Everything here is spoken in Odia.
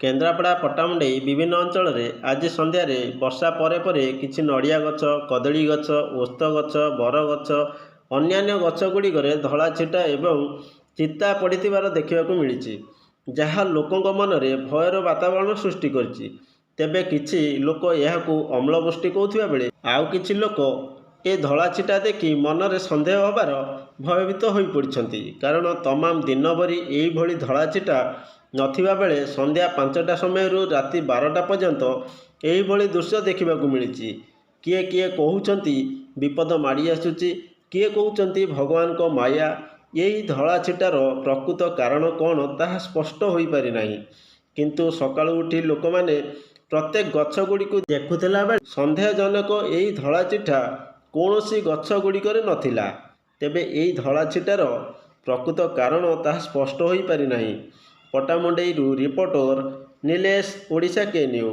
କେନ୍ଦ୍ରାପଡ଼ା ପଟ୍ଟାମୁଣ୍ଡାଇ ବିଭିନ୍ନ ଅଞ୍ଚଳରେ ଆଜି ସନ୍ଧ୍ୟାରେ ବର୍ଷା ପରେ ପରେ କିଛି ନଡ଼ିଆ ଗଛ, କଦଳୀ ଗଛ, ଓସ୍ତ ଗଛ, ବରଗଛ, ଅନ୍ୟାନ୍ୟ ଗଛଗୁଡ଼ିକରେ ଧଳା ଛିଟା ଏବଂ ଚିତା ପଡ଼ିଥିବାର ଦେଖିବାକୁ ମିଳିଛି, ଯାହା ଲୋକଙ୍କ ମନରେ ଭୟର ବାତାବରଣ ସୃଷ୍ଟି କରିଛି। ତେବେ କିଛି ଲୋକ ଏହାକୁ ଅମ୍ଳବୃଷ୍ଟି କହୁଥିବା ବେଳେ ଆଉ କିଛି ଲୋକ ଏ ଧଳା ଛିଟା ଦେଖି ମନରେ ସନ୍ଦେହ ହେବାର ଭୟଭୀତ ହୋଇପଡ଼ିଛନ୍ତି। କାରଣ ତମାମ ଦିନ ଭରି ଏହିଭଳି ଧଳା ଛିଟା ନଥିବା ବେଳେ ସନ୍ଧ୍ୟା 5ଟା ସମୟରୁ ରାତି 12ଟା ପର୍ଯ୍ୟନ୍ତ ଏହିଭଳି ଦୃଶ୍ୟ ଦେଖିବାକୁ ମିଳିଛି। କିଏ କିଏ କହୁଛନ୍ତି ବିପଦ ମାଡ଼ି ଆସୁଛି, କିଏ କହୁଛନ୍ତି ଭଗବାନଙ୍କ ମାୟା। ଏହି ଧଳା ଛିଟାର ପ୍ରକୃତ କାରଣ କ'ଣ ତାହା ସ୍ପଷ୍ଟ ହୋଇପାରିନାହିଁ। କିନ୍ତୁ ସକାଳୁ ଉଠି ଲୋକମାନେ ପ୍ରତ୍ୟେକ ଗଛଗୁଡ଼ିକୁ ଦେଖୁଥିଲା ବେଳେ ସନ୍ଦେହଜନକ ଏହି ଧଳା ଛିଟା କୌଣସି ଗଛଗୁଡ଼ିକରେ ନଥିଲା। ତେବେ ଏହି ଧଳା ଛିଟାର ପ୍ରକୃତ କାରଣ ତାହା ସ୍ପଷ୍ଟ ହୋଇପାରିନାହିଁ। ପଟ୍ଟାମୁଣ୍ଡାଇରୁ ରିପୋର୍ଟର ନିଲେଶ, ଓଡ଼ିଶା କେ ନ୍ୟୁଜ୍।